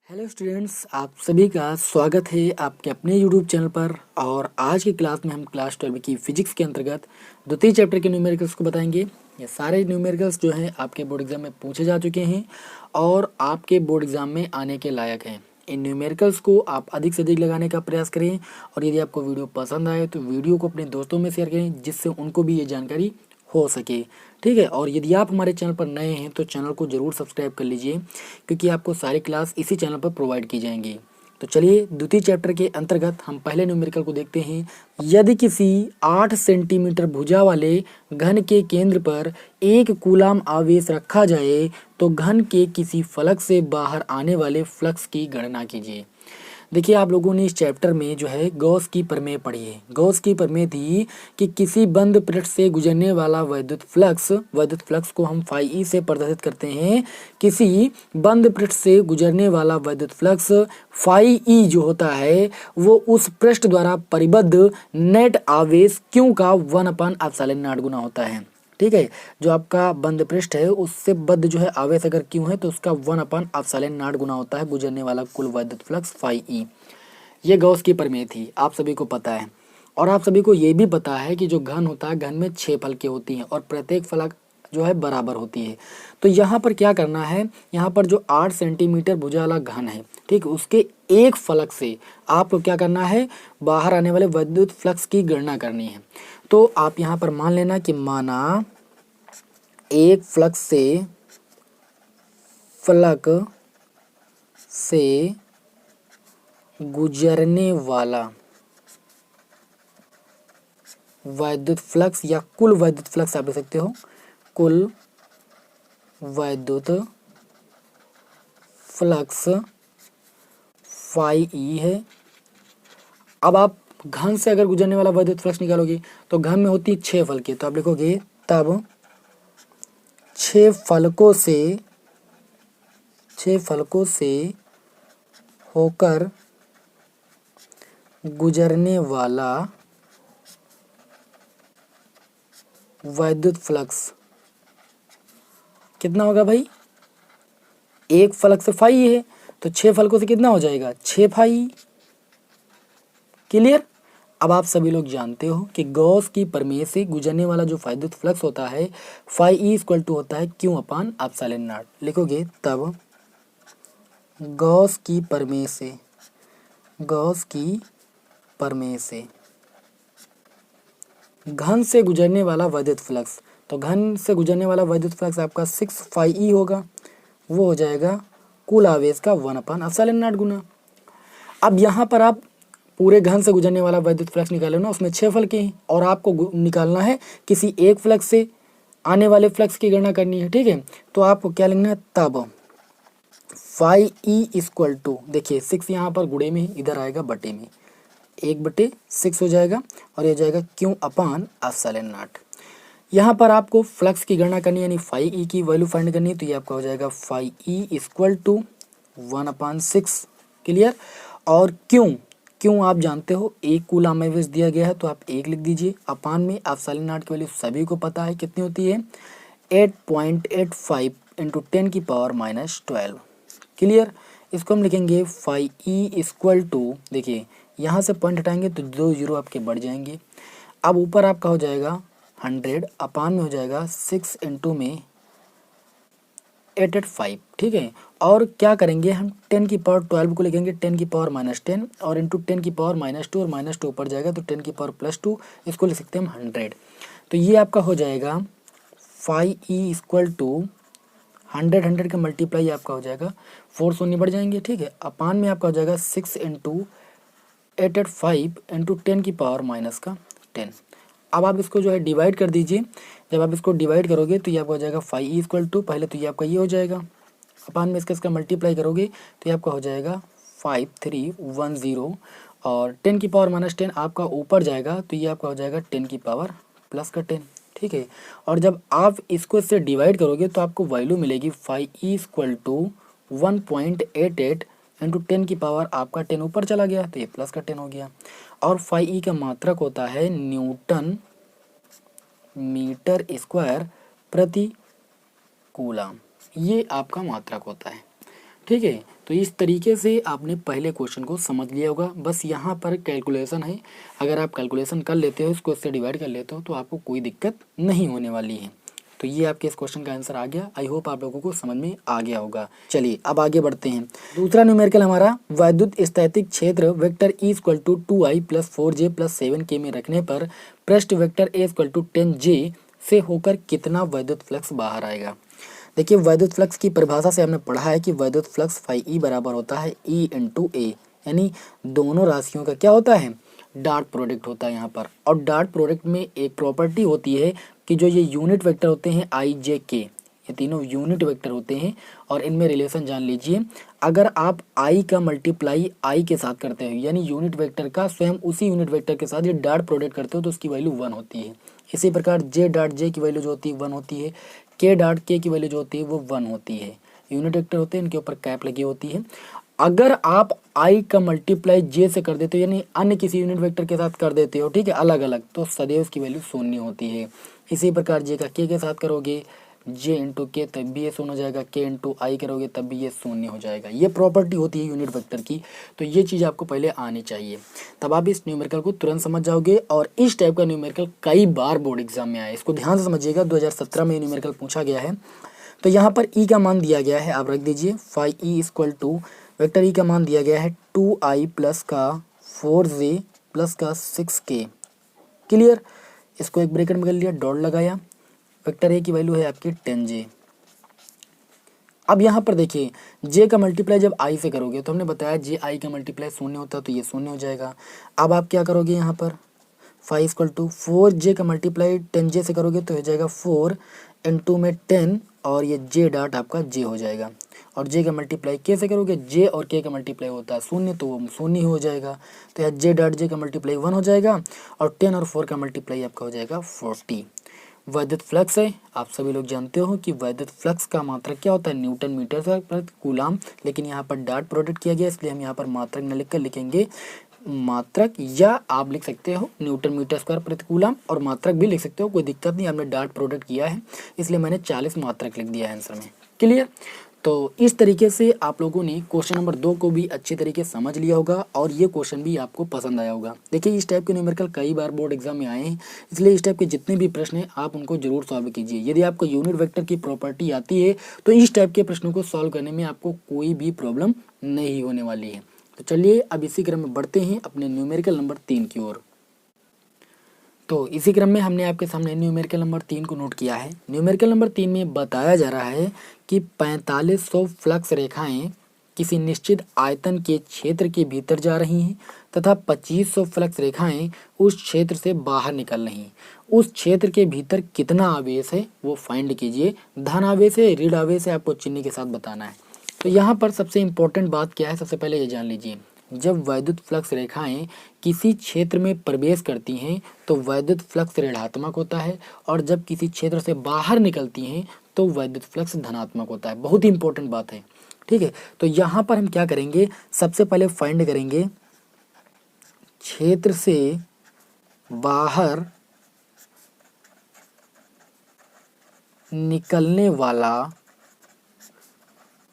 Hello students, आप सभी का स्वागत है आपके अपने यूट्यूब चैनल पर। और आज की क्लास में हम क्लास 12 की फिजिक्स के अंतर्गत द्वितीय चैप्टर के न्यूमेरिकल्स को बताएंगे। ये सारे न्यूमेरिकल्स जो हैं आपके बोर्ड एग्जाम में पूछे जा चुके हैं और आपके बोर्ड एग्जाम में आने के लायक हैं। इन न्यूमेरिकल्स को आप अधिक से अधिक लगाने का प्रयास करें और यदि आपको वीडियो पसंद आए तो वीडियो को अपने दोस्तों में शेयर करें जिससे उनको भी ये जानकारी हो सके। ठीक है, और यदि आप हमारे चैनल पर नए हैं तो चैनल को ज़रूर सब्सक्राइब कर लीजिए क्योंकि आपको सारी क्लास इसी चैनल पर प्रोवाइड की जाएंगी। तो चलिए द्वितीय चैप्टर के अंतर्गत हम पहले न्यूमेरिकल को देखते हैं। यदि किसी 8 सेंटीमीटर भुजा वाले घन के केंद्र पर 1 कूलाम आवेश रखा जाए तो घन के किसी फलक से बाहर आने वाले फ्लक्स की गणना कीजिए। देखिए, आप लोगों ने इस चैप्टर में जो है गॉस की प्रमेय पढ़ी है। गॉस की प्रमेय थी कि किसी बंद पृष्ठ से गुजरने वाला वैद्युत फ्लक्स को हम फाई ई से प्रदर्शित करते हैं। किसी बंद पृष्ठ से गुजरने वाला वैद्युत फ्लक्स फाई ई जो होता है वो उस पृष्ठ द्वारा परिबद्ध नेट आवेश क्यू का 1/ε0 गुना होता है। ठीक है, जो आपका बंद पृष्ठ है उससे बद्ध जो है आवेश अगर क्यों है तो उसका 1/ε0 गुना होता है गुजरने वाला कुल वैद्युत फ्लक्स फाई ई। ये गॉस की प्रमेय थी, आप सभी को पता है। और आप सभी को ये भी पता है कि जो घन होता है, घन में 6 फलकें होती हैं और प्रत्येक फलक जो है बराबर होती है। तो यहाँ पर क्या करना है, यहाँ पर जो 8 सेंटीमीटर भुजा वाला घन है, ठीक, उसके एक फलक से आपको क्या करना है, बाहर आने वाले वैद्युत फ्लक्स की गणना करनी है। तो आप यहाँ पर मान लेना कि माना एक फलक से गुजरने वाला वैद्युत फ्लक्स या कुल वैद्युत फ्लक्स आप लिख सकते हो, कुल वैद्युत फ्लक्स फाई ई है। अब आप घन से अगर गुजरने वाला वैद्युत फ्लक्स निकालोगे तो घन में होती है 6 फलकें, तो आप लिखोगे तब 6 फलकों से होकर गुजरने वाला वैद्युत फ्लक्स कितना होगा भाई, एक फलक से फाई है तो 6 फलकों से कितना हो जाएगा, 6 फाई। क्लियर। अब आप सभी लोग जानते हो कि गॉस की प्रमेय से गुजरने वाला जो वैद्युत फ्लक्स होता है फाई ई इक्वल टू होता है Q/ε0। लिखोगे तब गॉस की प्रमेय से घन से गुजरने वाला वैद्युत फ्लक्स, तो घन से गुजरने वाला वैद्युत फ्लक्स आपका 6 फाई ई होगा, वो हो जाएगा कुल आवेश का 1/ε0 गुना। अब यहाँ पर आप पूरे घन से गुजरने वाला वैद्युत फ्लक्स निकालो ना, उसमें 6 फलकें हैं और आपको निकालना है किसी एक फ्लक्स से आने वाले फ्लक्स की गणना करनी है। ठीक है, तो आपको क्या लिखना है, तब फाई ई इक्वल टू, देखिए 6 यहाँ पर गुणे में इधर आएगा बटे में, 1/6 हो जाएगा और ये जाएगा Q/ε0। यहाँ पर आपको फ्लक्स की गणना करनी है यानी फाई ई की वैल्यू फाइंड करनी है, तो ये आपका हो जाएगा phi e equal to 1/6। Clear. और क्यों आप जानते हो, 1 कूलाम आवेश दिया गया है तो आप 1 लिख दीजिए। अपान में ε0 की वैल्यू सभी को पता है कितनी होती है, 8.85 इंटू 10⁻⁻12। क्लियर। इसको हम लिखेंगे फाई ई इक्वल टू, देखिए यहाँ से पॉइंट हटाएंगे तो 2 जीरो आपके बढ़ जाएंगे। अब ऊपर आपका हो जाएगा 100, अपान में हो जाएगा 6 इंटू में 885। ठीक है, और क्या करेंगे हम 10⁻12 को लिखेंगे 10⁻⁻10 और इंटू 10⁻⁻2 और -2 ऊपर जाएगा तो 10⁻+2, इसको लिख सकते हैं हम 100। तो ये आपका हो जाएगा फाई ई इक्वल टू 100 का मल्टीप्लाई आपका हो जाएगा 4 शून्य बढ़ जाएंगे। ठीक है, अपान में आपका हो जाएगा 6 इंटू 885 इंटू 10⁻⁻10। अब आप इसको जो है डिवाइड कर दीजिए। जब आप इसको डिवाइड करोगे तो ये आपका हो जाएगा फाई ई इक्वल टू, पहले तो ये आपका ये हो जाएगा, अपान में इसका मल्टीप्लाई करोगे तो ये आपका हो जाएगा 5310 और 10⁻⁻10 आपका ऊपर जाएगा तो ये आपका हो जाएगा 10⁻+10। ठीक है, और जब आप इसको इससे डिवाइड करोगे तो आपको वैल्यू मिलेगी phi e equal to 1.88 into 10 की पावर आपका 10 ऊपर चला गया तो ये +10 हो गया। और फाई ई का मात्रक होता है न्यूटन मीटर स्क्वायर प्रति कूलाम, ये आपका मात्रक होता है। ठीक है। तो इस तरीके से आपने पहले क्वेश्चन को समझ लिया होगा। बस यहाँ पर कैलकुलेशन है, अगर आप कैलकुलेशन कर लेते हो, इसको इससे डिवाइड कर लेते हो, तो आपको कोई दिक्कत नहीं होने वाली है। तो ये आपके इस क्वेश्चन का आंसर आ गया। आई होप आप लोगों को समझ में आ गया होगा। चलिए अब आगे बढ़ते हैं। दूसरा न्यूमेरिकल हमारा, वैद्युत स्थैतिक क्षेत्र vector E = 2i + 4j + 7k में रखने पर पृष्ठ वेक्टर A = 10j से होकर कितना वैद्युत फ्लक्स बाहर आएगा। देखिए, वैद्युत फ्लक्स की परिभाषा से हमने पढ़ा है कि वैद्युत फ्लक्स फाई ई बराबर होता है E × A, यानी दोनों राशियों का क्या होता है, डॉट प्रोडक्ट होता है यहाँ पर। और डॉट प्रोडक्ट में एक प्रॉपर्टी होती है कि जो ये यूनिट वेक्टर होते हैं I J K, ये तीनों यूनिट वेक्टर होते हैं। और इनमें रिलेशन जान लीजिए, अगर आप I का मल्टीप्लाई I के साथ करते हो, यानी यूनिट वेक्टर का स्वयं उसी यूनिट वेक्टर के साथ ये डॉट प्रोडक्ट करते हो, तो उसकी वैल्यू 1 होती है। इसी प्रकार J.J की वैल्यू जो होती है 1 होती है, K.K की वैल्यू जो होती है वो 1 होती है। यूनिट वेक्टर होते हैं, इनके ऊपर कैप लगी होती है। अगर आप I का मल्टीप्लाई J से कर देते हो, यानी अन्य किसी यूनिट वेक्टर के साथ कर देते हो, ठीक है, अलग अलग, तो सदैव इसकी वैल्यू 0 होती है। इसी प्रकार J का K के साथ करोगे, J × K, तब भी ये 0 हो जाएगा। K × I करोगे तब भी ये 0 हो जाएगा। ये प्रॉपर्टी होती है यूनिट वेक्टर की। तो ये चीज़ आपको पहले आनी चाहिए, तब आप इस न्यूमेरिकल को तुरंत समझ जाओगे। और इस टाइप का न्यूमेरिकल कई बार बोर्ड एग्जाम में आया है, इसको ध्यान से समझिएगा। 2017 में न्यूमेरिकल पूछा गया है। तो यहाँ पर E का मान दिया गया है, आप रख दीजिए फाई E = वेक्टर E का मान दिया गया है 2i + का 4j + का 6k। क्लियर, इसको एक ब्रैकेट में कर लिया, डॉट लगाया। वेक्टर A की वैल्यू है आपकी 10j। अब यहाँ पर देखिए, J का मल्टीप्लाई जब I से करोगे, तो हमने बताया J I का मल्टीप्लाई 0 होता है, तो ये 0 हो जाएगा। अब आप क्या करोगे, यहाँ पर फाई = 4j का मल्टीप्लाई 10j से करोगे तो हो जाएगा 4 × 2 में 10, और ये J डॉट आपका J हो जाएगा। और J का मल्टीप्लाई K से करोगे, J और K का मल्टीप्लाई होता है 0, तो वो 0 हो जाएगा। तो यहाँ J.J का मल्टीप्लाई 1 हो जाएगा, और 10 और 4 का मल्टीप्लाई आपका हो जाएगा 40। वैद्युत फ्लक्स है, आप सभी लोग जानते हो कि वैद्युत फ्लक्स का मात्रक क्या होता है, न्यूटन मीटर प्रति कूलाम। लेकिन यहाँ पर डॉट प्रोडक्ट किया गया, इसलिए हम यहाँ पर मात्रक न लिखकर लिखेंगे मात्रक, या आप लिख सकते हो न्यूटन मीटर स्क्वायर प्रति कूलाम, और मात्रक भी लिख सकते हो, कोई दिक्कत नहीं। हमने डॉट प्रोडक्ट किया है, इसलिए मैंने 40 मात्रक लिख दिया है आंसर में। क्लियर। तो इस तरीके से आप लोगों ने क्वेश्चन नंबर 2 को भी अच्छे तरीके से समझ लिया होगा, और ये क्वेश्चन भी आपको पसंद आया होगा। देखिए, इस टाइप के न्यूमेरिकल कई बार बोर्ड एग्जाम में आए हैं, इसलिए इस टाइप के जितने भी प्रश्न हैं आप उनको जरूर सॉल्व कीजिए। यदि आपको यूनिट वेक्टर की प्रॉपर्टी आती है, तो इस टाइप के प्रश्नों को सॉल्व करने में आपको कोई भी प्रॉब्लम नहीं होने वाली है। तो चलिए अब इसी क्रम में बढ़ते हैं अपने न्यूमेरिकल नंबर 3 की ओर। तो इसी क्रम में हमने आपके सामने न्यूमेरिकल नंबर 3 को नोट किया है। न्यूमेरिकल नंबर 3 में बताया जा रहा है कि 4500 फ्लक्स रेखाएं किसी निश्चित आयतन के क्षेत्र के भीतर जा रही हैं, तथा 2500 फ्लक्स रेखाएं उस क्षेत्र से बाहर निकल रही हैं। उस क्षेत्र के भीतर कितना आवेश है वो फाइंड कीजिए। धन आवेश है, ऋण आवेश है, आपको चिन्ह के साथ बताना है। तो यहाँ पर सबसे इम्पोर्टेंट बात क्या है, सबसे पहले ये जान लीजिए। जब वैद्युत फ्लक्स रेखाएं किसी क्षेत्र में प्रवेश करती हैं तो वैद्युत फ्लक्स ऋणात्मक होता है, और जब किसी क्षेत्र से बाहर निकलती हैं तो वैद्युत फ्लक्स धनात्मक होता है। बहुत ही इंपॉर्टेंट बात है, ठीक है। तो यहाँ पर हम क्या करेंगे, सबसे पहले फाइंड करेंगे क्षेत्र से बाहर निकलने वाला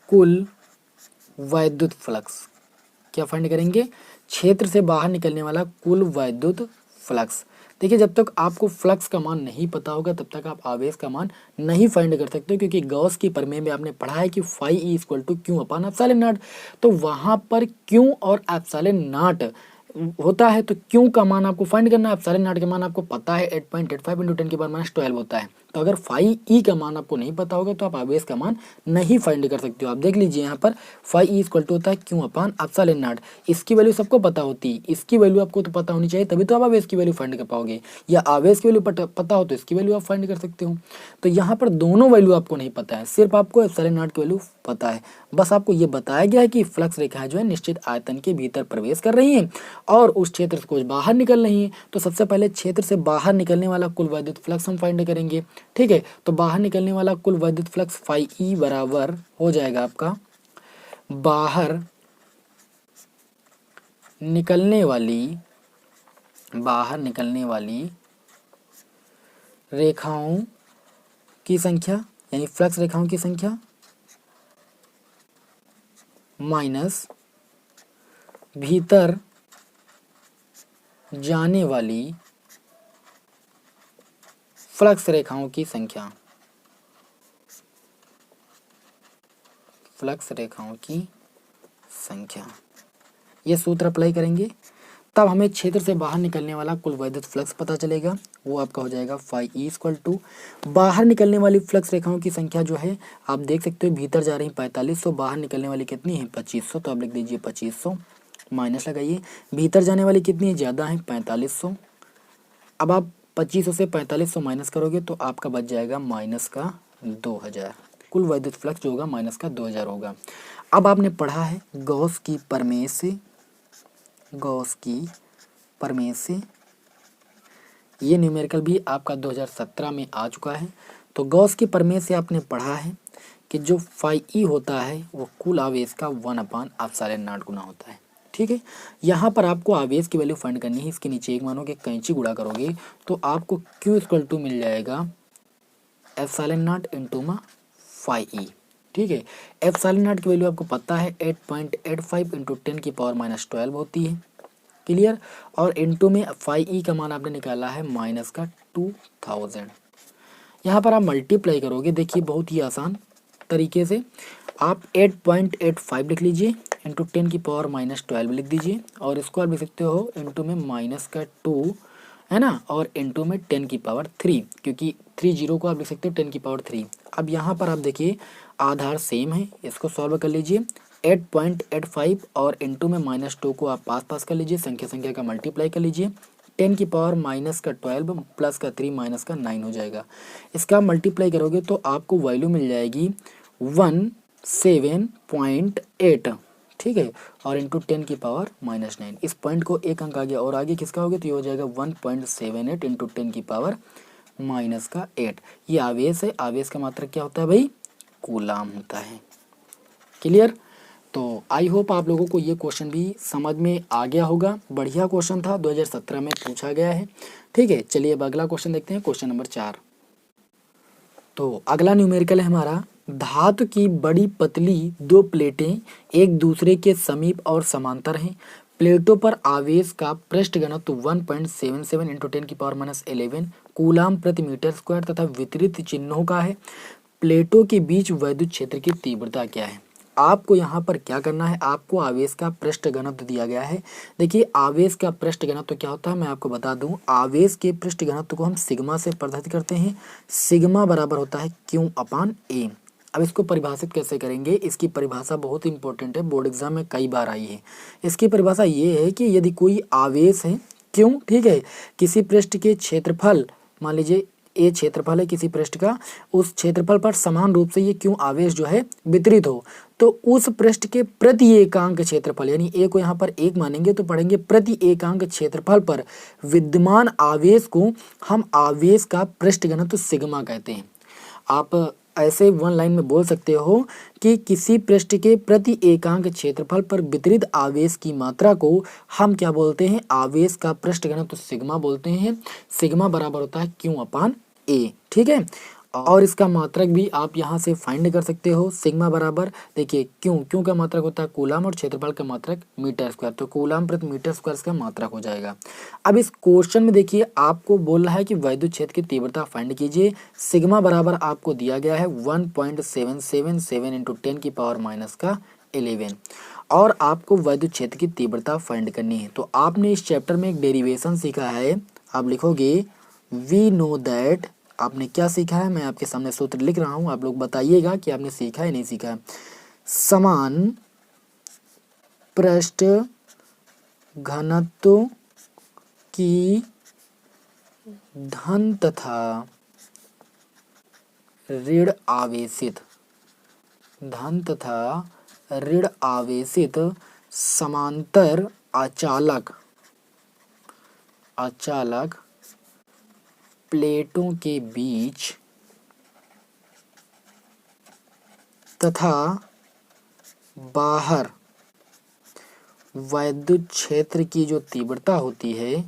कुल वैद्युत फ्लक्स। क्या फाइंड करेंगे, क्षेत्र से बाहर निकलने वाला कुल वैद्युत फ्लक्स। देखिए, जब तक आपको फ्लक्स का मान नहीं पता होगा तब तक आप आवेश का मान नहीं फाइंड कर सकते हो, क्योंकि गॉस की प्रमेय में आपने पढ़ा है कि फाई ई = Q/ε0। तो वहां पर Q और ε0 होता है, तो Q का मान आपको फाइंड करना है। ε0 का मान आपको पता है 8.85 × 10⁻12 होता है। तो अगर फाई ई का मान आपको नहीं पता होगा तो आप आवेश का मान नहीं फाइंड कर सकते हो। आप देख लीजिए, यहाँ पर फाई ई = होता है Q/ε0। इसकी वैल्यू सबको पता होती है, इसकी वैल्यू आपको तो पता होनी चाहिए, तभी तो आप आवेश की वैल्यू फाइंड कर पाओगे। या आवेश की वैल्यू पता हो तो इसकी वैल्यू आप फाइंड कर सकते हो। तो यहाँ पर दोनों वैल्यू आपको नहीं पता है, सिर्फ आपको ε0 की वैल्यू पता है। बस आपको ये बताया गया है कि फ्लक्स रेखाएं जो है निश्चित आयतन के भीतर प्रवेश कर रही हैं और उस क्षेत्र से कुछ बाहर निकल रही हैं। तो सबसे पहले क्षेत्र से बाहर निकलने वाला कुल वैद्युत फ्लक्स हम फाइंड करेंगे, ठीक है। तो बाहर निकलने वाला कुल वैद्युत फ्लक्स फाई ई बराबर हो जाएगा आपका बाहर निकलने वाली रेखाओं की संख्या, यानी फ्लक्स रेखाओं की संख्या, माइनस भीतर जाने वाली फ्लक्स रेखाओं की संख्या, फ्लक्स रेखाओं की संख्या। ये सूत्र अप्लाई करेंगे तब हमें क्षेत्र से बाहर निकलने वाला कुल वैद्युत फ्लक्स पता चलेगा। वो आपका हो जाएगा फाई ई इक्वल टू बाहर निकलने वाली फ्लक्स रेखाओं की संख्या जो है आप देख सकते हो, भीतर जा रही 4500, बाहर निकलने वाली कितनी है 2500, तो आप लिख दीजिए 2500, माइनस लगाइए, भीतर जाने वाली कितनी है ज़्यादा है 4500। अब आप 2500 से 4500 माइनस करोगे तो आपका बच जाएगा माइनस का 2000, कुल वैद्युत फ्लक्स जो होगा माइनस का 2000 होगा। अब आपने पढ़ा है गॉस की प्रमेय से, गॉस की प्रमेय से, ये न्यूमेरिकल भी आपका 2017 में आ चुका है। तो गॉस की प्रमेय से आपने पढ़ा है कि जो फाई ई होता है वो कुल आवेश का 1/ε0 गुना होता है। ठीक है, यहाँ पर आपको आवेश की वैल्यू फाइंड करनी है। इसके नीचे एक मानोगे, कैंची गुणा करोगे तो आपको Q इक्वल टू मिल जाएगा ε0 इंटू मा फाई ई। ठीक है, ε0 की वैल्यू आपको पता है 8.85 इंटू 10⁻12 होती है, क्लियर। और इंटू में फाई ई का मान आपने निकाला है माइनस का 2000। यहाँ पर आप मल्टीप्लाई करोगे, देखिए बहुत ही आसान तरीके से आप 8.85 लिख लीजिए इंटू 10⁻12 लिख दीजिए, और इसको आप लिख सकते हो इंटू में माइनस का 2 है ना, और इंटू में 10⁻3, क्योंकि 30 को आप लिख सकते हो 10⁻3। अब यहाँ पर आप देखिए आधार सेम है, इसको सॉल्व कर लीजिए। 8.85 और इंटू में -2 को आप पास कर लीजिए, संख्या संख्या का मल्टीप्लाई कर लीजिए। 10⁻12 प्लस का 3 माइनस का 9 हो जाएगा। इसका मल्टीप्लाई करोगे तो आपको वैल्यू मिल जाएगी 107.8। ठीक है, और इंटू 10⁻9। इस पॉइंट को एक अंक आ गया, और आगे किसका हो गया तो ये हो जाएगा 1.78 इंटू 10⁻8। ये आवेश है, आवेश का मात्रक क्या होता है भाई, कूलाम होता है, क्लियर। तो आई होप आप लोगों को ये क्वेश्चन भी समझ में आ गया होगा। बढ़िया क्वेश्चन था, 2017 में पूछा गया है। ठीक है, चलिए अब अगला क्वेश्चन देखते हैं, क्वेश्चन नंबर 4। तो अगला न्यूमेरिकल है हमारा, धातु की बड़ी पतली दो प्लेटें एक दूसरे के समीप और समांतर हैं। प्लेटों पर आवेश का पृष्ठ घनत्व 1.77 इंटू 10⁻11 कूलाम प्रति मीटर स्क्वायर तथा वितरित चिन्हों का है। प्लेटों के बीच वैद्युत क्षेत्र की तीव्रता क्या है। आपको यहाँ पर क्या करना है, आपको आवेश का पृष्ठ घनत्व दिया गया है। देखिए आवेश का पृष्ठ घनत्व क्या होता है मैं आपको बता दूं, आवेश के पृष्ठ घनत्व को हम सिग्मा से परिभाषित करते हैं। सिग्मा बराबर होता है Q/A। अब इसको परिभाषित कैसे करेंगे, इसकी परिभाषा बहुत इंपॉर्टेंट है, बोर्ड एग्जाम में कई बार आई है। इसकी परिभाषा ये है कि यदि कोई आवेश है क्यों, ठीक है, किसी पृष्ठ के क्षेत्रफल, मान लीजिए ए क्षेत्रफल है किसी पृष्ठ का, उस क्षेत्रफल पर समान रूप से ये क्यों आवेश जो है वितरित हो, तो उस पृष्ठ के प्रति एकांक क्षेत्रफल, यानी ए को यहाँ पर 1 मानेंगे तो पढ़ेंगे प्रति एकांक क्षेत्रफल पर विद्यमान आवेश को हम आवेश का पृष्ठ घनत्व सिग्मा कहते हैं। आप ऐसे वन लाइन में बोल सकते हो कि किसी पृष्ठ के प्रति एकांक क्षेत्रफल पर वितरित आवेश की मात्रा को हम क्या बोलते हैं, आवेश का पृष्ठ घनत्व सिग्मा बोलते हैं। सिग्मा बराबर होता है Q/A। ठीक है, और इसका मात्रक भी आप यहाँ से फाइंड कर सकते हो। सिग्मा बराबर देखिए क्यों का मात्रक होता है कूलाम और क्षेत्रफल का मात्रक मीटर स्क्वायर, तो कूलाम प्रति मीटर स्क्वायर का मात्रक हो जाएगा। अब इस क्वेश्चन में देखिए आपको बोल रहा है कि वैद्युत क्षेत्र की तीव्रता फाइंड कीजिए। सिग्मा बराबर आपको दिया गया है 1.777 इंटू 10⁻11 और आपको वैद्युत क्षेत्र की तीव्रता फाइंड करनी है। तो आपने इस चैप्टर में एक डेरिवेशन सीखा है, आप लिखोगे वी नो दैट। आपने क्या सीखा है, मैं आपके सामने सूत्र लिख रहा हूं, आप लोग बताइएगा कि आपने सीखा है नहीं सीखा है। समान पृष्ठ घनत्व की धन तथा ऋण आवेशित समांतर अचालक प्लेटों के बीच तथा बाहर वैद्युत क्षेत्र की जो तीव्रता होती है,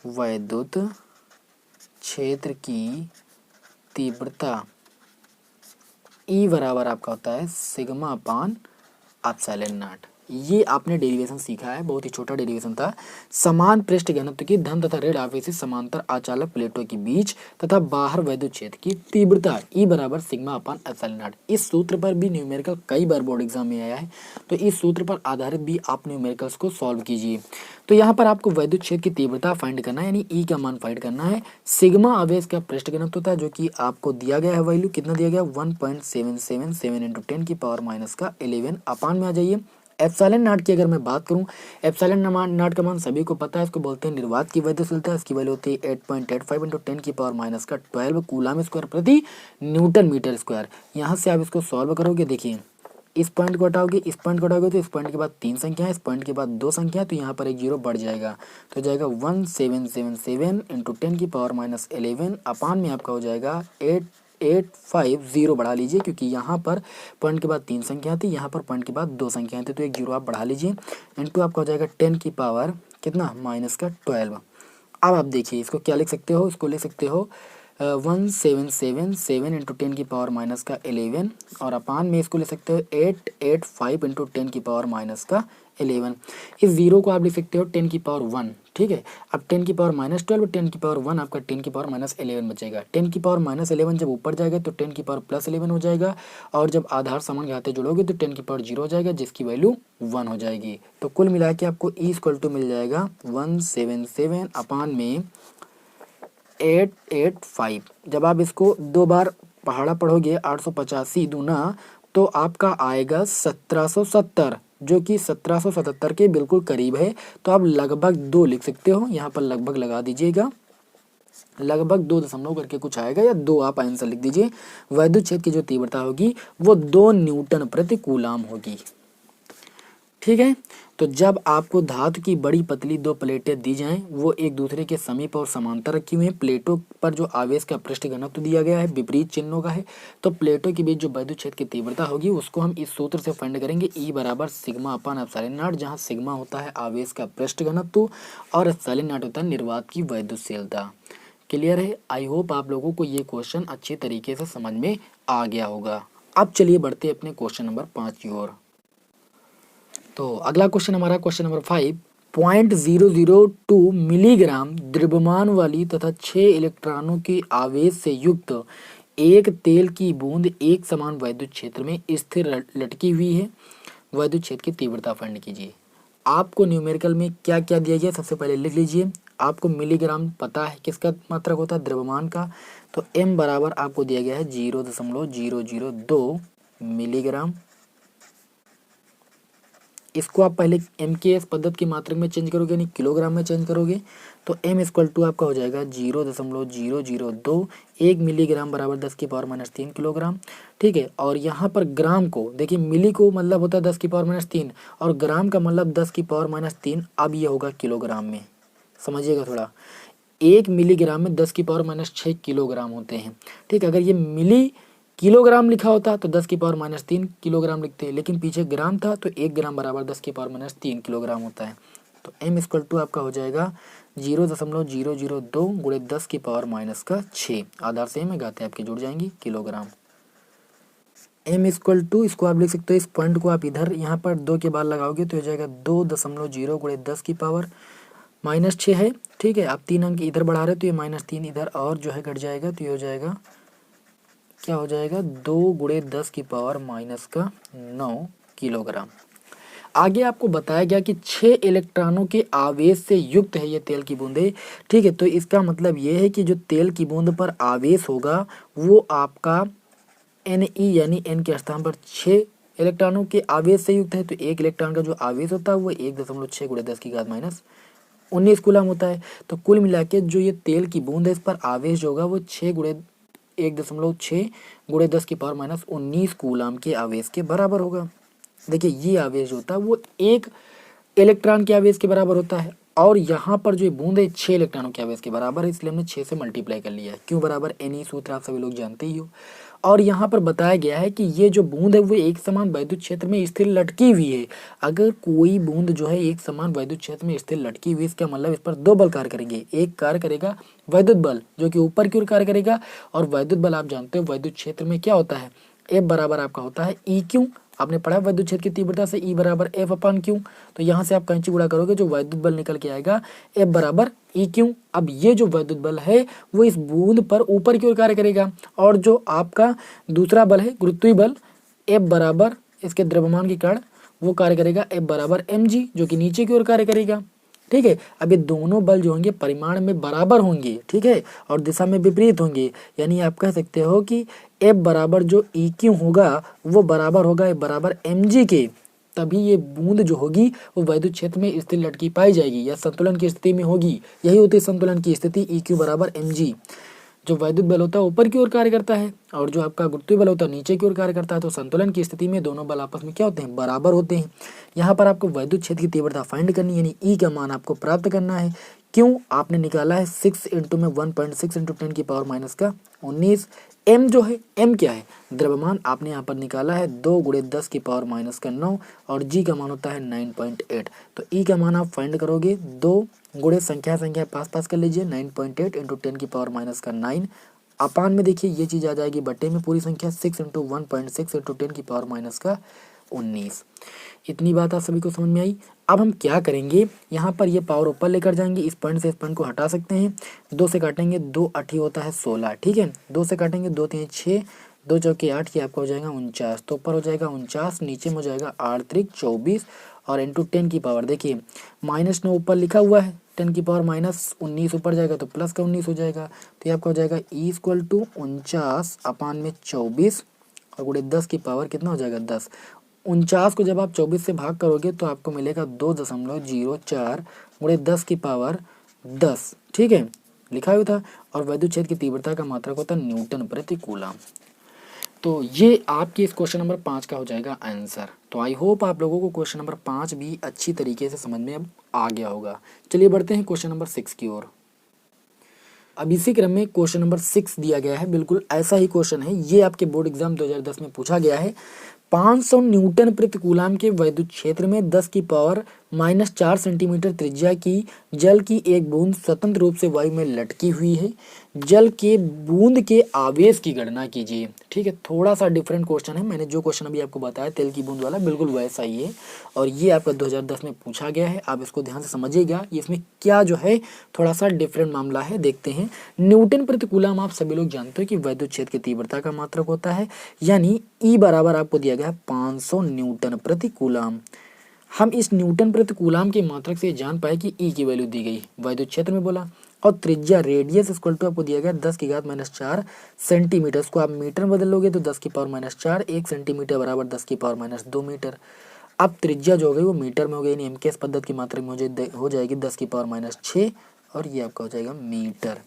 वैद्युत क्षेत्र की तीव्रता E बराबर आपका होता है सिग्मा/A। Epsilon not. ये आपने डेरिवेशन सीखा है, बहुत ही छोटा डेरिवेशन था। समान पृष्ठ घनत्व की धन तथा ऋण आवेशित समांतर आचालक प्लेटों के बीच तथा बाहर वैद्युत क्षेत्र की तीव्रता E बराबर सिग्मा अपान एप्सिलॉन नॉट। इस सूत्र पर भी न्यूमेरिकल कई बार बोर्ड एग्जाम में आया है, तो इस सूत्र पर आधारित भी आप न्यूमेरिकल्स को सॉल्व कीजिए। तो यहाँ पर आपको वैद्युत क्षेत्र की तीव्रता फाइंड करना है, यानी E का मान फाइंड करना है। सिग्मा आवेश का पृष्ठ घनत्व था, जो कि आपको दिया गया है वैल्यू, कितना दिया गया 1.777 इंटू 10 की पावर माइनस का 11 अपान में आ जाइए। एप्सिलॉन नॉट की अगर मैं बात करूं, एप्सिलॉन नॉट का मान सभी को पता है, इसको बोलते हैं निर्वात की वैद्युशीलता। इसकी वैल्यू होती है 8.85 इंटू 10 की पावर माइनस का 12 कूलम स्क्वायर प्रति न्यूटन मीटर स्क्वायर। यहाँ से आप इसको सॉल्व करोगे, देखिए इस पॉइंट को हटाओगे, इस पॉइंट को हटाओगे तो इस पॉइंट के बाद 3 संख्या है, इस पॉइंट के बाद 2 संख्या है, तो यहाँ पर एक जीरो बढ़ जाएगा, तो हो जाएगा 1777 इंटू 10 की पावर माइनस 11 अपान में आपका हो जाएगा 8850 बढ़ा लीजिए, क्योंकि यहाँ पर पॉइंट के बाद 3 संख्या थी, यहाँ पर पॉइंट के बाद 2 संख्या थी, तो एक जीरो आप बढ़ा लीजिए, इंटू आपका हो जाएगा 10 की पावर कितना माइनस का 12। अब आप देखिए इसको क्या लिख सकते हो, इसको लिख सकते हो 1777 इंटू 10 की पावर माइनस का 11 और अपान में इसको ले सकते हो 885 इंटू 10 की पावर माइनस का 11। इस जीरो को आप लिख सकते हो 10 की पावर 1, ठीक है। अब 10 की पावर माइनस 12, 10 की पावर 1 आपका 10 की पावर माइनस 11 बचेगा। 10 की पावर माइनस 11 जब ऊपर जाएगा तो 10 की पावर प्लस 11 हो जाएगा, और जब आधार समान घाते जोड़ोगे तो 10 की पावर 0 हो जाएगा, जिसकी वैल्यू 1 हो जाएगी। तो कुल मिला के आपको E इक्वल टू मिल जाएगा 177 अपान में 885। जब आप इसको 2 बार पहाड़ा पढ़ोगे 885 दूना, तो आपका आएगा 1770, जो कि 1777 के बिल्कुल करीब है। तो आप लगभग 2 लिख सकते हो, यहाँ पर लगभग लगा दीजिएगा, लगभग 2 दशमलव करके कुछ आएगा, या 2 आप आंसर लिख दीजिए। वैद्युत क्षेत्र की जो तीव्रता होगी वो 2 न्यूटन प्रति कूलाम होगी, ठीक है। तो जब आपको धातु की बड़ी पतली 2 प्लेटें दी जाएं, वो एक दूसरे के समीप और समांतर रखी हुई हैं, प्लेटों पर जो आवेश का पृष्ठ घनत्व दिया गया है विपरीत चिन्हों का है, तो प्लेटों के बीच जो वैद्युत क्षेत्र की तीव्रता होगी उसको हम इस सूत्र से फाइंड करेंगे, E बराबर सिग्मा अपान एप्सिलॉन नॉट, जहाँ सिग्मा होता है आवेश का पृष्ठ घनत्व और एप्सिलॉन नॉट होता है निर्वात की वैद्युतशीलता। क्लियर है? आई होप आप लोगों को ये क्वेश्चन अच्छे तरीके से समझ में आ गया होगा। अब चलिए बढ़ते हैं अपने क्वेश्चन नंबर 5 की ओर। तो अगला क्वेश्चन हमारा क्वेश्चन नंबर 5, 0.002 मिलीग्राम द्रव्यमान वाली तथा 6 इलेक्ट्रॉनों के आवेश से युक्त एक तेल की बूंद एक समान वैद्युत क्षेत्र में स्थिर लटकी हुई है। वैद्युत क्षेत्र की तीव्रता फाइंड कीजिए। आपको न्यूमेरिकल में क्या क्या दिया गया, सबसे पहले लिख लीजिए। आपको मिलीग्राम पता है किसका मात्रक होता है, द्रव्यमान का, तो m बराबर आपको दिया गया है 0.002 मिलीग्राम। इसको आप पहले MKS पद्धति की मात्रक में चेंज करोगे, यानी किलोग्राम में चेंज करोगे, तो m इक्वल टू आपका हो जाएगा 0.002। 1 मिलीग्राम बराबर 10 की पावर माइनस 3 किलोग्राम, ठीक है। और यहाँ पर ग्राम को देखिए, मिली को मतलब होता है 10 की पावर माइनस 3 और ग्राम का मतलब 10 की पावर माइनस 3। अब ये होगा किलोग्राम में, समझिएगा थोड़ा। 1 मिलीग्राम में 10 की पावर माइनस 6 किलोग्राम होते हैं, ठीक है। अगर ये मिली किलोग्राम लिखा होता तो 10 की पावर माइनस 3 किलोग्राम लिखते हैं, लेकिन पीछे ग्राम था तो 1 ग्राम बराबर 10 की पावर माइनस 3 किलोग्राम होता है। तो m इक्वल टू आपका हो जाएगा 0.002 गुणे 10 की पावर माइनस का 6, आधार से में घाते आपके जुड़ जाएंगी किलोग्राम। m इक्वल टू, इसको आप लिख सकते हो, इस पॉइंट को आप इधर यहाँ पर 2 के बाद लगाओगे तो हो जाएगा 2.0 गुणे 10 की पावर माइनस 6 है, ठीक है। आप 3 अंक इधर बढ़ा रहे हो तो ये माइनस 3 इधर और जो है घट जाएगा, तो ये हो जाएगा, क्या हो जाएगा 2 गुणे 10 की पावर माइनस का 9 किलोग्राम। आगे आपको बताया गया कि 6 इलेक्ट्रॉनों के आवेश से युक्त है ये तेल की बूंदे, ठीक है। तो इसका मतलब ये है कि जो तेल की बूंद पर आवेश होगा वो आपका Ne यानी n के स्थान पर 6 इलेक्ट्रॉनों के आवेश से युक्त है। तो 1 इलेक्ट्रॉन का जो आवेश होता है वो 1.6 गुणे 10 की घात माइनस 19 कूलम होता है। तो कुल मिला के जो ये तेल की बूंद है इस पर आवेश होगा वो 6 गुणे 1.6 गुणे 10 की पावर माइनस 19 कूलम के आवेश के बराबर होगा। देखिए ये आवेश होता है वो 1 इलेक्ट्रॉन के आवेश के बराबर होता है, और यहाँ पर जो बूंद है 6 इलेक्ट्रॉनों के आवेश के बराबर है, इसलिए हमने 6 से मल्टीप्लाई कर लिया है। क्यों बराबर, Ne सूत्र आप सभी लोग जानते ही हो। और यहाँ पर बताया गया है कि ये जो बूंद है वो एक समान वैद्युत क्षेत्र में स्थिर लटकी हुई है। अगर कोई बूंद जो है एक समान वैद्युत क्षेत्र में स्थिर लटकी हुई, इसका मतलब इस पर 2 बल कार्य करेंगे। एक कार्य करेगा वैद्युत बल जो कि ऊपर की ओर कार्य करेगा, और वैद्युत बल आप जानते हो वैद्युत क्षेत्र में क्या होता है, F बराबर आपका होता है EQ आपने पढ़ा वैद्युत क्षेत्र की तीव्रता से E बराबर F/Q। तो यहाँ से आप कैंची गुणा करोगे जो वैद्युत बल निकल के आएगा F बराबर EQ। अब ये जो वैद्युत बल है वो इस बूंद पर ऊपर की ओर कार्य करेगा, और जो आपका दूसरा बल है गुरुत्वीय बल F बराबर इसके द्रव्यमान की कण वो कार्य करेगा F बराबर mg, जो कि नीचे की ओर कार्य करेगा। ठीक है, अब ये दोनों बल जो होंगे परिमाण में बराबर होंगे, ठीक है, और दिशा में विपरीत होंगे। यानी आप कह सकते हो कि F बराबर जो EQ होगा वो बराबर होगा F बराबर mg के। तभी ये बूंद जो होगी वो वैद्युत क्षेत्र में स्थिर लटकी पाई जाएगी या संतुलन की स्थिति में होगी। यही होती है संतुलन की स्थिति, EQ बराबर mg। जो वैद्युत बल होता है ऊपर की ओर कार्य करता है और जो आपका गुरुत्वीय बल होता है नीचे की ओर कार्य करता है। तो संतुलन की स्थिति में दोनों बल आपस में क्या होते हैं, बराबर होते हैं। यहाँ पर आपको वैद्युत क्षेत्र की तीव्रता फाइंड करनी है, यानी ई का मान आपको प्राप्त करना है। क्यों, आपने निकाला है 6 इंटू में 1.6 इंटू 10 की पावर माइनस का 19। एम जो है, एम क्या है, द्रव्यमान आपने यहाँ पर निकाला है 2 गुणे 10 की पावर माइनस का 9, और जी का मान होता है 9.8। तो ई का मान आप फाइंड करोगे 2 गुणे संख्या पास पास कर लीजिए 9.8 इंटू 10 की पावर माइनस का 9 अपान में देखिए ये चीज़ आ जाएगी बट्टे में पूरी संख्या 6 इंटू 1.6 इंटू 10 की पावर माइनस का 19। इतनी बात आप सभी को समझ में आई। अब हम क्या करेंगे, यहाँ पर ये पावर ऊपर लेकर जाएंगे, इस पॉइंट से इस पॉइंट को हटा सकते हैं। 2 से काटेंगे 2 8 होता है 16, ठीक है, 2 से काटेंगे 2 3 6, 2 चौके 8, ये आपका हो जाएगा 49। तो ऊपर हो जाएगा 49, नीचे में हो जाएगा 8 त्रिक 24 और इंटू 10 की पावर देखिए -9 ऊपर लिखा हुआ है, 10 की पावर -19 ऊपर जाएगा तो प्लस का 19 हो जाएगा। तो ये आपका हो जाएगा E = 49 अपान में 24 और गुणे 10 की पावर कितना हो जाएगा 10। 49 को जब आप 24 से भाग करोगे तो आपको मिलेगा 2.04 गुणे 10 की पावर 10, ठीक है, लिखा हुआ था। और वैद्युत क्षेत्र की तीव्रता का मात्रक होता है न्यूटन प्रति कूलम। तो ये आपके इस क्वेश्चन नंबर 5 का हो जाएगा आंसर। तो आई होप आप लोगों को क्वेश्चन नंबर 5 भी अच्छी तरीके से समझ में अब आ गया होगा। चलिए बढ़ते हैं क्वेश्चन नंबर 6 की ओर। अब इसी क्रम में क्वेश्चन नंबर 6 दिया गया है, बिल्कुल ऐसा ही क्वेश्चन है, ये आपके बोर्ड एग्जाम 2010 में पूछा गया है। 500 न्यूटन प्रति कूलम के वैद्युत क्षेत्र में 10 की पावर -4 सेंटीमीटर त्रिज्या की जल की एक बूंद स्वतंत्र रूप से वायु में लटकी हुई है। जल के बूंद के आवेश की गणना कीजिए। ठीक है, थोड़ा सा डिफरेंट क्वेश्चन है, मैंने जो क्वेश्चन अभी आपको बताया तेल की बूंद वाला बिल्कुल वैसा ही है, और ये आपका 2010 में पूछा गया है। आप इसको ध्यान से समझिएगा, इसमें क्या जो है थोड़ा सा डिफरेंट मामला है। देखते हैं, न्यूटन प्रति कूलम आप सभी लोग जानते हो कि वैद्युत क्षेत्र की तीव्रता का मात्रक होता है, यानी ई बराबर आपको दिया गया है 500 न्यूटन प्रति कूलम। हम इस न्यूटन प्रति कूलम के मात्रक से जान पाए कि ई की वैल्यू दी गई वैद्युत क्षेत्र में बोला, और त्रिज्या रेडियस इक्वल टू आपको दिया गया 10 की घात -4 सेंटीमीटर। इसको आप मीटर में बदल लोगे तो 10 की पावर -4, 1 सेंटीमीटर बराबर 10 की पावर -2 मीटर। अब त्रिज्या जो हो गई वो मीटर में हो गई, यानी एमकेएस पद्धति की मात्रक में हो जाएगी 10 की पावर -6, और ये आपका हो जाएगा मीटर।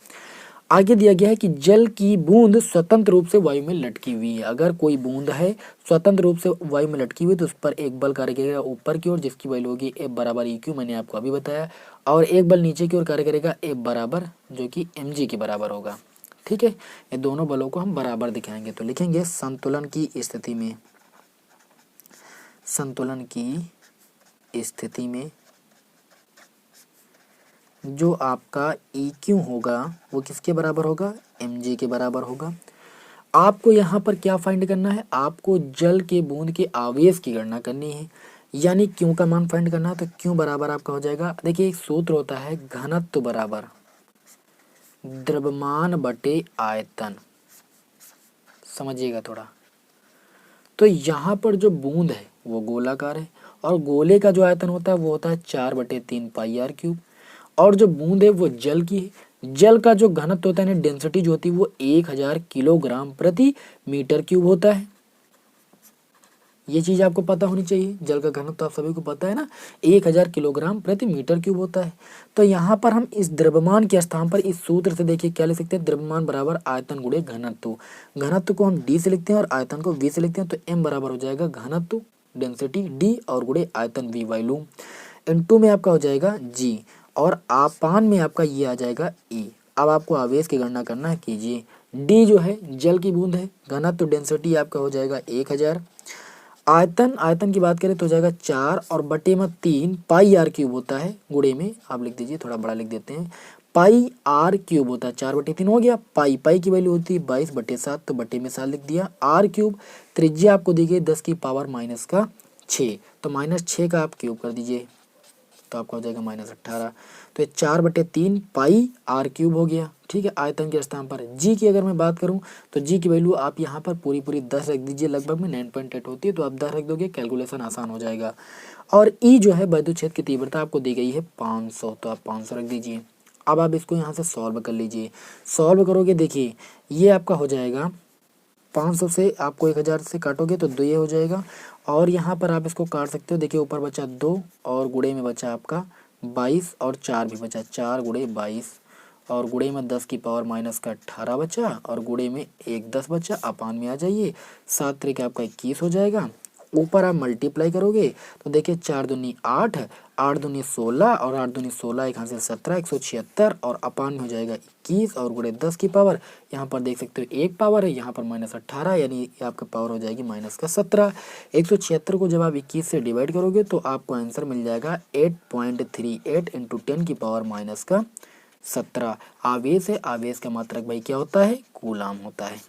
आगे दिया गया है कि जल की बूंद स्वतंत्र रूप से वायु में लटकी हुई है। अगर कोई बूंद है स्वतंत्र रूप से वायु में लटकी हुई तो उस पर एक बल कार्य करेगा ऊपर की ओर, जिसकी वैल्यू होगी F बराबर EQ, मैंने आपको अभी बताया, और एक बल नीचे की ओर कार्य करेगा F बराबर, जो कि mg के बराबर होगा। ठीक है, ये दोनों बलों को हम बराबर दिखाएंगे। तो लिखेंगे संतुलन की स्थिति में, संतुलन की स्थिति में जो आपका EQ होगा वो किसके बराबर होगा, mg के बराबर होगा। आपको यहाँ पर क्या फाइंड करना है, आपको जल के बूंद के आवेश की गणना करनी है, यानी Q का मान फाइंड करना है। तो Q बराबर आपका हो जाएगा, देखिए एक सूत्र होता है घनत्व बराबर द्रव्यमान बटे आयतन, समझिएगा थोड़ा। तो यहाँ पर जो बूंद है वो गोलाकार है, और गोले का जो आयतन होता है वो होता है 4/3 πr³, और जो बूंद है वो जल की है। जल का जो घनत्व होता है ना, डेंसिटी जो होती है वो 1000 किलोग्राम प्रति मीटर क्यूब होता है। ये चीज आपको पता होनी चाहिए, जल का घनत्व आप सभी को पता है ना, 1000 किलोग्राम प्रति मीटर क्यूब होता है। तो यहाँ पर हम इस द्रव्यमान के स्थान पर इस सूत्र से देखिए क्या लिख सकते हैं, द्रव्यमान बराबर आयतन गुणे घनत्व। घनत्व को हम D से लिखते हैं और आयतन को V से लिखते हैं। तो M बराबर हो जाएगा घनत्व डेंसिटी D और गुणे आयतन V वॉल्यूम, इनटू में आपका हो जाएगा G, और आपान में आपका ये आ जाएगा E। अब आपको आवेश की गणना करना है, कीजिए। D जो है जल की बूंद है, घनत्व डेंसिटी आपका हो जाएगा 1000, आयतन की बात करें तो हो जाएगा 4 और बटे में 3 πr³ होता है, गुणे में आप लिख दीजिए, थोड़ा बड़ा लिख देते हैं, पाई आर क्यूब होता है 4/3 हो गया। पाई पाई की वैल्यू होती है 22/7, तो बटे में 7 लिख दिया। आर क्यूब त्रिज्या आपको दी गई 10⁻⁻6, तो -6 का आप क्यूब कर दीजिए तो आपका हो जाएगा -18। तो ये 4/3 पाई आर क्यूब हो गया। ठीक है, आयतन के स्थान पर जी की अगर मैं बात करूं तो जी की वैल्यू आप यहाँ पर पूरी 10 रख दीजिए, लगभग में 9.8 होती है, तो आप 10 रख दोगे, कैलकुलेशन आसान हो जाएगा। और ई जो है वैद्युत क्षेत्र की तीव्रता आपको दी गई है 500, तो आप 500 रख दीजिए। अब आप इसको यहाँ से सॉल्व कर लीजिए। सॉल्व करोगे, देखिए ये आपका हो जाएगा 500 से आपको 1000 से काटोगे तो 2 ये हो जाएगा, और यहाँ पर आप इसको काट सकते हो। देखिए ऊपर बचा 2 और गुणे में बचा आपका 22 और 4 भी बचा, 4 गुणे 22 और गुणे में 10⁻⁻18 बचा और गुणे में 1 10 बचा। अपान में आ जाइए, 7 तरीके आपका 21 हो जाएगा। ऊपर आप मल्टीप्लाई करोगे तो देखिए 4 दूनी 8, 8 दूनी 16 और 8 दूनी 16, यहाँ से 17, 176 और अपान में हो जाएगा 21 और गुणे 10 की पावर, यहाँ पर देख सकते हो एक पावर है, यहाँ पर -18, यानी आपका पावर हो जाएगी -17। 176 को जब आप 21 से डिवाइड करोगे तो आपको आंसर मिल जाएगा 8.38 इंटू 10 की पावर -17। आवेश है, आवेश का मात्रक भाई क्या होता है, कूलाम होता है।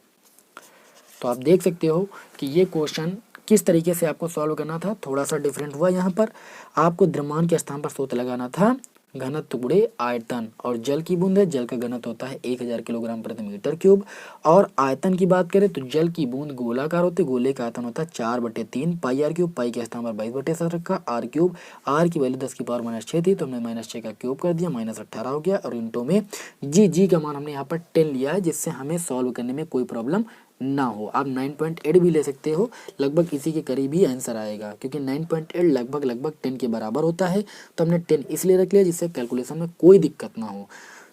तो आप देख सकते हो कि ये क्वेश्चन किस तरीके से आपको सॉल्व करना था, थोड़ा सा डिफरेंट हुआ। यहाँ पर आपको द्रव्यमान के स्थान पर सूत्र लगाना था घनत्व गुणे आयतन, और जल की बूंद है, जल का घनत्व होता है 1000 किलोग्राम प्रति मीटर क्यूब। और आयतन की बात करें तो जल की बूंद गोलाकार होती है, गोले का आयतन होता है 4/3 पाई आर क्यूब, पाई के स्थान पर 22/7 रखा, आर क्यूब, आर की वैल्यू 10⁻⁻6 थी तो हमने -6 का क्यूब कर दिया, -18 हो गया। और इंटो में जी का मान हमने यहाँ पर 10 लिया है, जिससे हमें सॉल्व करने में कोई प्रॉब्लम ना हो। आप 9.8 भी ले सकते हो, लगभग इसी के करीब ही आंसर आएगा, क्योंकि 9.8 लगभग 10 के बराबर होता है। तो हमने 10 इसलिए रख लिया जिससे कैलकुलेशन में कोई दिक्कत ना हो।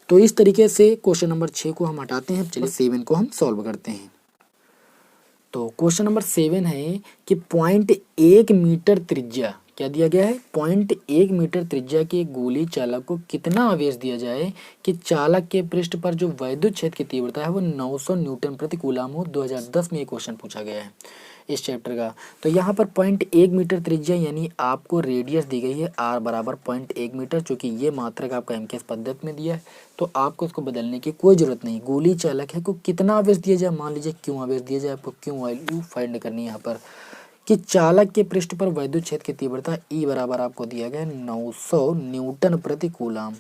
तो इस तरीके से क्वेश्चन नंबर 6 को हम हटाते हैं। चलिए 7 को हम सॉल्व करते हैं। तो क्वेश्चन नंबर 7 है कि 0.1 मीटर त्रिज्या, क्या दिया गया है, 0.1 मीटर त्रिज्या के गोली चालक को कितना आवेश दिया जाए कि चालक के पृष्ठ पर जो वैद्युत क्षेत्र की तीव्रता है वो 900 न्यूटन प्रति कूलाम हो। 2010 में ये क्वेश्चन पूछा गया है इस चैप्टर का। तो यहाँ पर 0.1 मीटर त्रिज्या यानी आपको रेडियस दी गई है r बराबर 0.1 मीटर, चूँकि ये मात्रक आपका एमकेएस पद्धति में दिया है तो आपको इसको बदलने की कोई ज़रूरत नहीं। गोली चालक है को कितना आवेश दिया जाए, मान लीजिए क्यों आवेश दिया जाए, आपको क्यों वैल्यू फाइंड करनी है यहाँ पर, कि चालक के पृष्ठ पर वैद्युत क्षेत्र की तीव्रता E बराबर आपको दिया गया 900 न्यूटन प्रति कूलाम।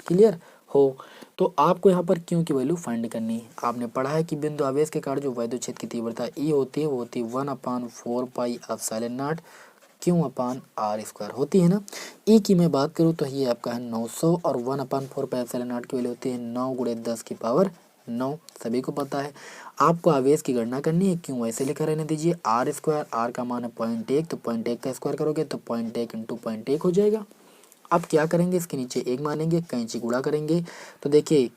क्लियर हो, तो आपको यहाँ पर क्यों की वैल्यू फाइंड करनी है। आपने पढ़ा है कि बिंदु आवेश के कारण जो वैद्युत क्षेत्र की तीव्रता E होती है वो होती है 1/4 पाई एप्सिलॉन नॉट क्यों अपान आर स्क्वायर होती है ना। E की मैं बात करूँ तो ये आपका है 900 और 1/4 पाई एप्सिलॉन नॉट की वैल्यू होती है 9 गुणे 10 की पावर 9, सभी को पता है। आपको आवेश की गणना करनी है, क्यों ऐसे लिखा रहने दीजिए, आर स्क्वायर, आर का मान है 0.1, तो 0.1 का स्क्वायर करोगे तो 0.1 इंटू 0.1 हो जाएगा। अब क्या करेंगे, इसके नीचे 1 मानेंगे, कैंची गुणा करेंगे तो देखिए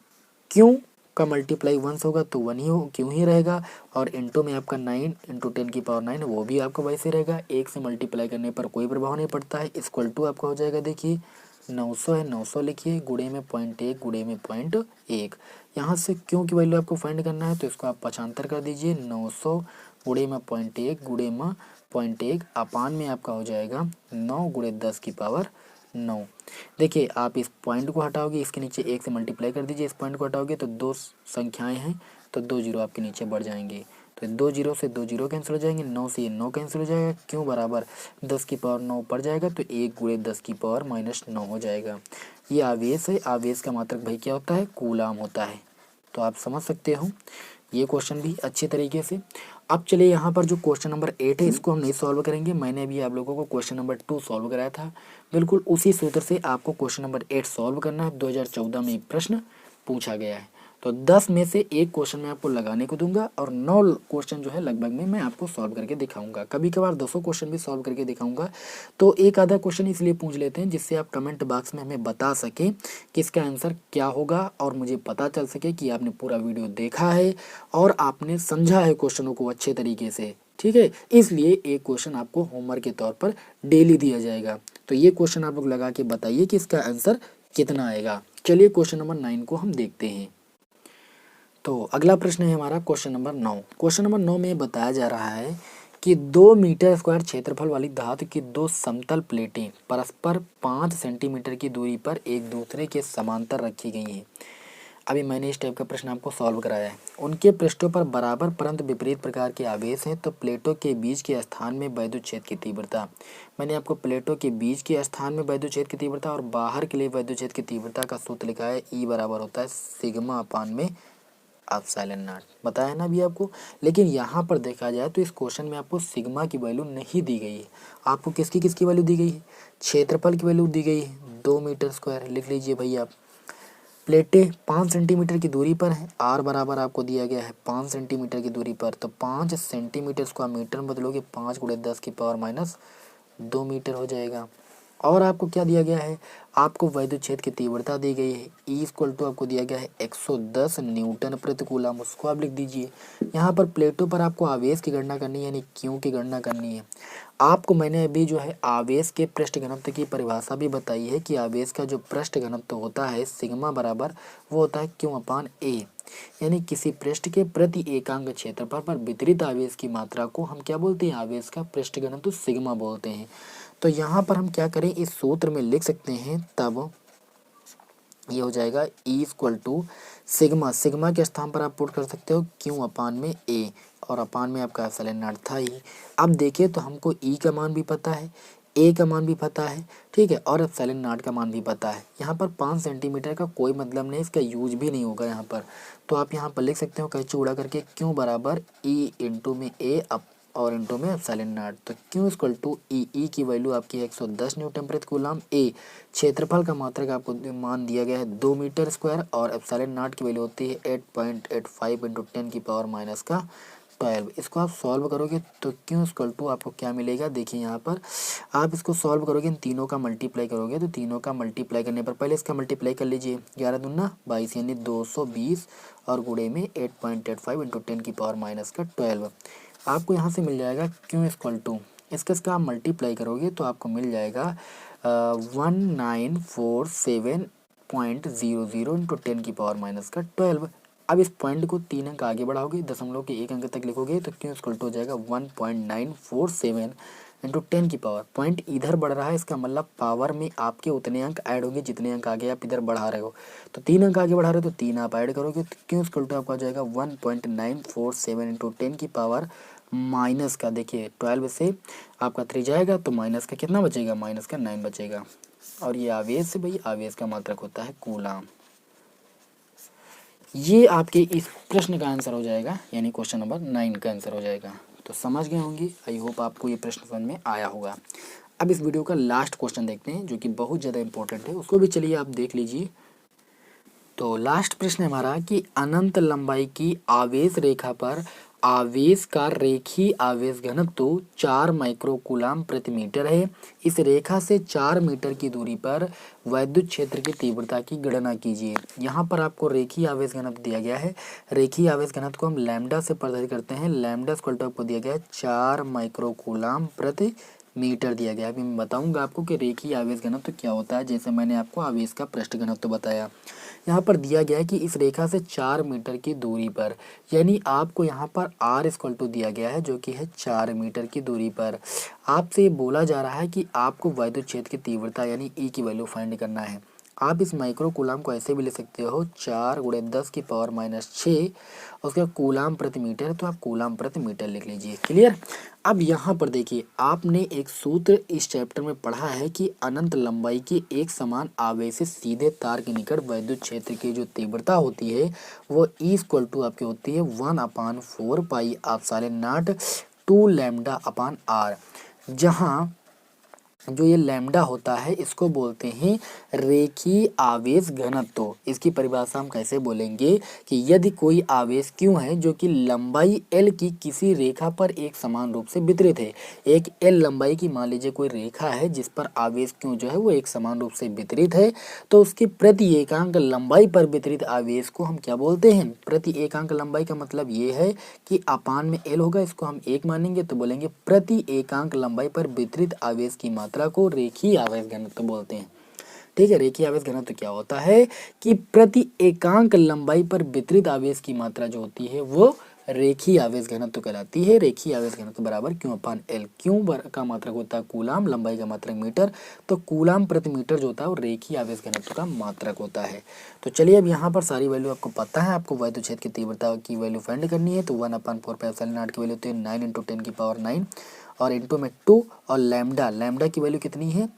क्यों का मल्टीप्लाई 1 होगा तो 1 ही हो, क्यों ही रहेगा, और इंटू में आपका 9 इंटू 10 की पावर 9 वो भी आपका वैसे रहेगा। 1 से मल्टीप्लाई करने पर कोई प्रभाव नहीं पड़ता है। इक्वल टू आपका हो जाएगा, देखिए 900 है, 900 लिखिए, गुणे में 0.1 गुणे में 0.1। यहाँ से क्यों की वैल्यू आपको फाइंड करना है तो इसको आप 75 कर दीजिए, 900 गुणे में 0.1 गुणे में 0.1 अपान में आपका हो जाएगा 9 गुणे 10 की पावर 9। देखिए आप इस पॉइंट को हटाओगे, इसके नीचे 1 से मल्टीप्लाई कर दीजिए, इस पॉइंट को हटाओगे तो 2 संख्याएं हैं तो 2 जीरो आपके नीचे बढ़ जाएंगे, तो 2 जीरो से 2 जीरो कैंसिल हो जाएंगे, 9 से ये 9 कैंसिल हो जाएगा, क्यों बराबर 10 की पावर 9 पड़ जाएगा तो 1 गुणे 10 की पावर -9 हो जाएगा। ये आवेश है, आवेश का मात्रक भाई क्या होता है, कूलाम होता है। तो आप समझ सकते हो ये क्वेश्चन भी अच्छे तरीके से। अब चलिए यहाँ पर जो क्वेश्चन नंबर 8 है इसको हम नहीं सॉल्व करेंगे, मैंने अभी आप लोगों को क्वेश्चन नंबर 2 सॉल्व कराया था, बिल्कुल उसी सूत्र से आपको क्वेश्चन नंबर 8 सॉल्व करना है। 2014 में प्रश्न पूछा गया है, तो 10 में से एक क्वेश्चन मैं आपको लगाने को दूंगा और 9 क्वेश्चन जो है लगभग में मैं आपको सॉल्व करके दिखाऊंगा, कभी कभार 200 क्वेश्चन भी सॉल्व करके दिखाऊंगा। तो एक आधा क्वेश्चन इसलिए पूछ लेते हैं जिससे आप कमेंट बॉक्स में हमें बता सकें कि इसका आंसर क्या होगा और मुझे पता चल सके कि आपने पूरा वीडियो देखा है और आपने समझा है क्वेश्चनों को अच्छे तरीके से। ठीक है, इसलिए एक क्वेश्चन आपको होमवर्क के तौर पर डेली दिया जाएगा। तो ये क्वेश्चन आप लोग लगा के बताइए कि इसका आंसर कितना आएगा। चलिए क्वेश्चन नंबर 9 को हम देखते हैं। तो अगला प्रश्न है हमारा क्वेश्चन नंबर 9। क्वेश्चन नंबर 9 में बताया जा रहा है कि 2 मीटर स्क्वायर क्षेत्रफल वाली धातु की दो समतल प्लेटें परस्पर 5 सेंटीमीटर की दूरी पर एक दूसरे के समांतर रखी गई हैं। अभी मैंने इस टाइप का प्रश्न आपको सॉल्व कराया है। उनके पृष्ठों पर बराबर परंतु विपरीत प्रकार के आवेश हैं, तो प्लेटों के बीच के स्थान में वैद्युत क्षेत्र की तीव्रता। मैंने आपको प्लेटों के बीच के स्थान में वैद्युत क्षेत्र की तीव्रता और बाहर के लिए वैद्युत क्षेत्र की तीव्रता का सूत्र लिखा है। ई बराबर होता है सिग्मा अपान में एप्सिलॉन नॉट, बताया ना अभी आपको। लेकिन यहाँ पर देखा जाए तो इस क्वेश्चन में आपको सिग्मा की वैल्यू नहीं दी गई है। आपको किसकी किसकी वैल्यू दी गई है? क्षेत्रफल की वैल्यू दी गई है 2 मीटर स्क्वायर, लिख लीजिए भैया आप। प्लेटें 5 सेंटीमीटर की दूरी पर हैं, आर बराबर आपको दिया गया है 5 सेंटीमीटर की दूरी पर, तो 5 सेंटीमीटर को आप मीटर में बदलोगे 5 × 10 की पावर माइनस 2 मीटर हो जाएगा। और आपको क्या दिया गया है? आपको वैद्युत क्षेत्र की तीव्रता दी गई है। ई इक्वल टू आपको दिया गया है 110 न्यूटन प्रति कूलम, उसको आप लिख दीजिए। यहाँ पर प्लेटों पर आपको आवेश की गणना करनी है, यानी क्यू की गणना करनी है। आपको मैंने अभी जो है आवेश के पृष्ठ घनत्व की परिभाषा भी बताई है कि आवेश का जो पृष्ठ घनत्व होता है सिग्मा बराबर वो होता है क्यू अपान ए, यानी किसी पृष्ठ के प्रति एकांक क्षेत्रफल पर वितरित आवेश की मात्रा को हम क्या बोलते हैं? आवेश का पृष्ठ घनत्व सिग्मा बोलते हैं। तो यहाँ पर हम क्या करें, इस सूत्र में लिख सकते हैं, तब ये हो जाएगा e equal to sigma, sigma के स्थान पर आप पुट कर सकते हो क्यू अपान में ए, और अपान में आपका एप्सिलॉन नॉट था ही। अब देखिए तो हमको ई का मान भी पता है, ए का मान भी पता है, ठीक है, और एप्सिलॉन नॉट का मान भी पता है। यहाँ पर 5 सेंटीमीटर का कोई मतलब नहीं, इसका यूज भी नहीं होगा यहाँ पर। तो आप यहाँ पर लिख सकते हो कैसे उड़ा करके क्यू बराबर ई इंटू में ए और इंटू में एप्सिलॉन नॉट। तो क्यू इक्वल टू ई की वैल्यू आपकी 110 न्यूटन प्रति कूलम, ए क्षेत्रफल का मात्रक आपको मान दिया गया है 2 मीटर स्क्वायर, और एप्सिलॉन नॉट की वैल्यू होती है 8.85 इंटू 10 की पावर माइनस का 12। इसको आप सॉल्व करोगे तो क्यू इक्वल टू आपको क्या मिलेगा? देखिए यहाँ पर आप इसको सॉल्व करोगे, इन तीनों का मल्टीप्लाई करोगे, तो तीनों का मल्टीप्लाई करने पर पहले इसका मल्टीप्लाई कर लीजिए। 11 दूना 22 यानी 220 और गुणे में 8.85 इंटू 10 की पावर माइनस का 12। आपको यहाँ से मिल जाएगा क्यू इक्वल टू, इसका आप मल्टीप्लाई करोगे तो आपको मिल जाएगा 1947.00 इंटू 10 की पावर माइनस का 12। अब इस पॉइंट को 3 अंक आगे बढ़ाओगे, दशमलव के 1 अंक तक लिखोगे, तो क्यू इक्वल टू हो जाएगा 1947 इंटू 10 की पावर। पॉइंट इधर बढ़ रहा है, इसका मतलब पावर में आपके उतने अंक ऐड होंगे जितने अंक आगे आप इधर बढ़ा रहे हो। तो 3 अंक आगे बढ़ा रहे हो तो 3 आप ऐड करोगे, तो क्यू इक्वल टू आपका हो जाएगा 1.947 इंटू 10 की पावर माइनस का, देखिए 12 से आपका 3 जाएगा तो माइनस का कितना बचेगा? माइनस का 9 बचेगा। और ये आवेश से भाई आवेश का मात्रक होता है कूलम। ये आपके इस प्रश्न का आंसर हो जाएगा, यानी क्वेश्चन नंबर 9 का आंसर हो जाएगा। तो समझ गए होंगे, आई होप आपको ये प्रश्न समझ में आया होगा। अब इस वीडियो का लास्ट क्वेश्चन देखते हैं जो कि बहुत ज़्यादा इंपॉर्टेंट है, उसको भी चलिए आप देख लीजिए। तो लास्ट प्रश्न हमारा कि अनंत लंबाई की आवेश रेखा पर आवेश का रेखीय आवेश घनत्व 4 माइक्रोकूलम प्रति मीटर है। इस रेखा से 4 मीटर की दूरी पर वैद्युत क्षेत्र की तीव्रता की गणना कीजिए। यहाँ पर आपको रेखीय आवेश घनत्व दिया गया है। रेखीय आवेश घनत्व को हम लैम्डा से प्रदर्शित करते हैं। लैम्डा इक्वल टू आपको दिया गया है 4 माइक्रोकूलम प्रति मीटर दिया गया है। अभी मैं बताऊंगा आपको कि रेखीय आवेश घनत्व क्या होता है, जैसे मैंने आपको आवेश का पृष्ठ घनत्व बताया। यहाँ पर दिया गया है कि इस रेखा से 4 मीटर की दूरी पर, यानी आपको यहाँ पर आर इक्वल टू दिया गया है जो कि है 4 मीटर की दूरी पर। आपसे ये बोला जा रहा है कि आपको वैद्युत क्षेत्र की तीव्रता यानी ई की वैल्यू फाइंड करना है। आप इस माइक्रो कूलम को ऐसे भी ले सकते हो 4 × 10 की पावर माइनस 6, उसका कूलम प्रति मीटर, तो आप कूलम प्रति मीटर लिख लीजिए। क्लियर। अब यहाँ पर देखिए आपने एक सूत्र इस चैप्टर में पढ़ा है कि अनंत लंबाई के एक समान आवेशित सीधे तार के निकट वैद्युत क्षेत्र की जो तीव्रता होती है वो ई इक्वल टू आपकी होती है 1/4 pi epsilon naught 2 lambda upon R, जहाँ जो ये लैम्डा होता है इसको बोलते हैं रेखीय आवेश घनत्व। इसकी परिभाषा हम कैसे बोलेंगे कि यदि कोई आवेश क्यों है जो कि लंबाई एल की किसी रेखा पर एक समान रूप से वितरित है। एक एल लंबाई की मान लीजिए कोई रेखा है जिस पर आवेश क्यों जो है वो एक समान रूप से वितरित है, तो उसकी प्रति एकांक लंबाई पर वितरित आवेश को हम क्या बोलते हैं? प्रति एकांक लंबाई का मतलब ये है कि अपान में एल होगा, इसको हम 1 मानेंगे तो बोलेंगे प्रति एकांक लंबाई पर वितरित आवेश की मात्रा को रेखीय आवेश घनत्व बोलते हैं। ठीक है, रेखीय आवेश घनत्व क्या होता है कि प्रति एकांक लंबाई पर वितरित आवेश की मात्रा जो होती है वो रेखीय आवेश घनत्व कहलाती है। रेखीय आवेश घनत्व बराबर क्यू अपान एल। क्यू का मात्रक होता है कूलाम, लंबाई का मात्रक मीटर, तो कूलाम प्रति मीटर जो होता है वो रेखीय आवेश घनत्व का मात्रक होता है। तो चलिए अब यहाँ पर सारी वैल्यू आपको पता है, आपको वैद्युत क्षेत्र की तीव्रता की वैल्यू फाइंड करनी है। तो 1/4πε0 की वैल्यू होती है 9 × 10⁻⁹ और इंटू में 2 और लैम्डा की वैल्यू कितनी है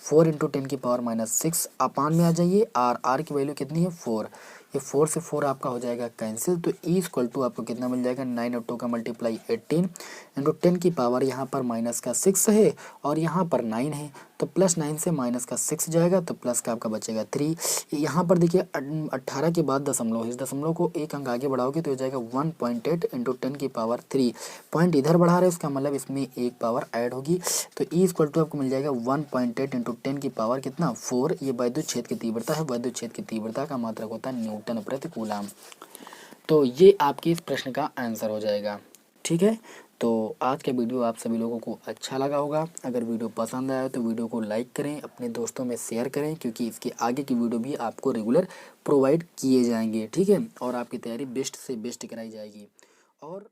4 × 10⁻⁻6 अपान में आ जाइए। आर की वैल्यू कितनी है 4, ये 4 से 4 आपका हो जाएगा कैंसिल। तो ई इक्वल टू आपको कितना मिल जाएगा 9 और 2 का मल्टीप्लाई 18 इंटू 10 की पावर यहाँ पर -6 है और यहाँ पर 9 है, तो +9 से -6 जाएगा तो प्लस का आपका बचेगा 3। यहाँ पर देखिए 18 के बाद दशमलव, इस दशमलव को एक अंक आगे बढ़ाओगे तो हो जाएगा 1.8 इंटू 10 की पावर 3। पॉइंट इधर बढ़ा रहे हैं उसका मतलब इसमें एक पावर ऐड होगी, तो ई इक्वल टू आपको मिल जाएगा 1.8 इंटू 10 की पावर कितना 4। ये वैद्युत क्षेत्र की तीव्रता है। वैद्युत क्षेत्र की तीव्रता का मात्रक होता है न्यूटन प्रति कूलाम। तो ये आपके इस प्रश्न का आंसर हो जाएगा। ठीक है, तो आज का वीडियो आप सभी लोगों को अच्छा लगा होगा। अगर वीडियो पसंद आया तो वीडियो को लाइक करें, अपने दोस्तों में शेयर करें, क्योंकि इसके आगे की वीडियो भी आपको रेगुलर प्रोवाइड किए जाएंगे। ठीक है, और आपकी तैयारी बेस्ट से बेस्ट कराई जाएगी। और